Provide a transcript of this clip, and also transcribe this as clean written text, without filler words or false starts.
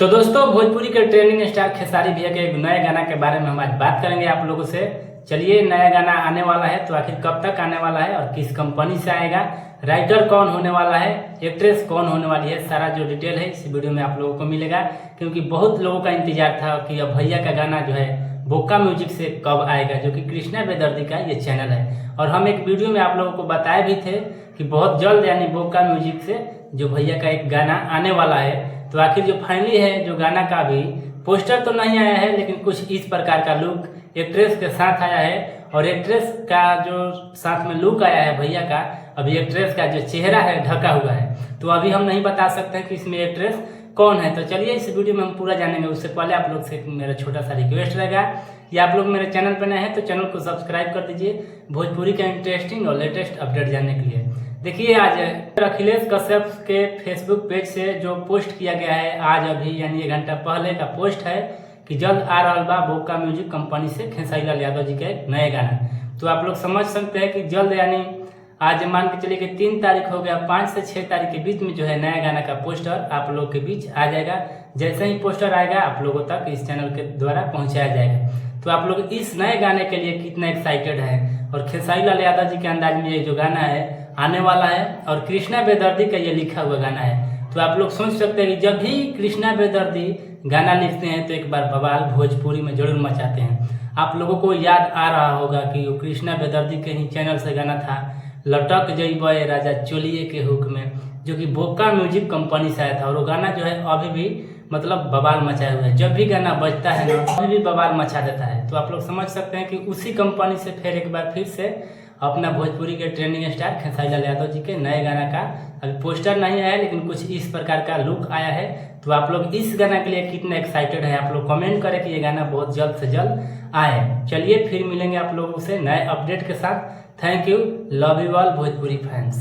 तो दोस्तों भोजपुरी के ट्रेंडिंग स्टार खेसारी भैया के एक नए गाना के बारे में हम आज बात करेंगे आप लोगों से। चलिए, नया गाना आने वाला है तो आखिर कब तक आने वाला है और किस कंपनी से आएगा, राइटर कौन होने वाला है, एक्ट्रेस कौन होने वाली है, सारा जो डिटेल है इस वीडियो में आप लोगों को मिलेगा। क्योंकि बहुत लोगों का इंतजार था कि अब भैया का गाना जो है बोका म्यूजिक से कब आएगा, जो कि कृष्णा बेदर्दी का ये चैनल है। और हम एक वीडियो में आप लोगों को बताए भी थे कि बहुत जल्द यानी बोका म्यूजिक से जो भैया का एक गाना आने वाला है। तो आखिर जो फाइनली है जो गाना का भी पोस्टर तो नहीं आया है, लेकिन कुछ इस प्रकार का लुक एक्ट्रेस के साथ आया है। और एक्ट्रेस का जो साथ में लुक आया है भैया का, अभी एक्ट्रेस का जो चेहरा है ढका हुआ है, तो अभी हम नहीं बता सकते हैं कि इसमें एक्ट्रेस कौन है। तो चलिए इस वीडियो में हम पूरा जानेंगे। उससे पहले आप लोग से मेरा छोटा सा रिक्वेस्ट रहेगा कि आप लोग मेरे चैनल पर नए हैं तो चैनल को सब्सक्राइब कर दीजिए भोजपुरी का इंटरेस्टिंग और लेटेस्ट अपडेट जानने के लिए। देखिए, आज अखिलेश कश्यप के फेसबुक पेज से जो पोस्ट किया गया है आज अभी यानी 1 घंटा पहले का पोस्ट है कि जल्द आ रहा बा बोका म्यूजिक कंपनी से खेसारी लाल यादव जी का एक नए गाना। तो आप लोग समझ सकते हैं कि जल्द यानी आज मान के चलिए कि 3 तारीख हो गया, 5 से 6 तारीख के बीच में जो है नया गाना का पोस्टर आप लोग के बीच आ जाएगा। जैसे ही पोस्टर आएगा आप लोगों तक इस चैनल के द्वारा पहुंचाया जाएगा। तो आप लोग इस नए गाने के लिए कितना एक्साइटेड है और खेसारी लाल यादव जी के अंदाज में ये जो गाना है आने वाला है और कृष्णा बेदर्दी का ये लिखा हुआ गाना है। तो आप लोग सोच सकते हैं कि जब भी कृष्णा बेदर्दी गाना लिखते हैं तो एक बार बवाल भोजपुरी में जरूर मचाते हैं। आप लोगों को याद आ रहा होगा कि वो कृष्णा बेदर्दी के ही चैनल से गाना था लटक जइबे राजा चोलिए के हुक में, जो कि बोका म्यूजिक कंपनी से आया था। और वो गाना जो है अभी भी मतलब बवाल मचाए हुए है। जब भी गाना बजता है ना अभी भी बवाल मचा देता है। तो आप लोग समझ सकते हैं कि उसी कंपनी से फिर एक बार फिर से अपना भोजपुरी के ट्रेंडिंग स्टार खेसारी लाल यादव जी के नए गाना का अभी पोस्टर नहीं आया है, लेकिन कुछ इस प्रकार का लुक आया है। तो आप लोग इस गाना के लिए कितने एक्साइटेड हैं आप लोग कमेंट करें कि ये गाना बहुत जल्द से जल्द आए। चलिए फिर मिलेंगे आप लोगों से नए अपडेट के साथ। Thank you, love you all Bhojpuri fans.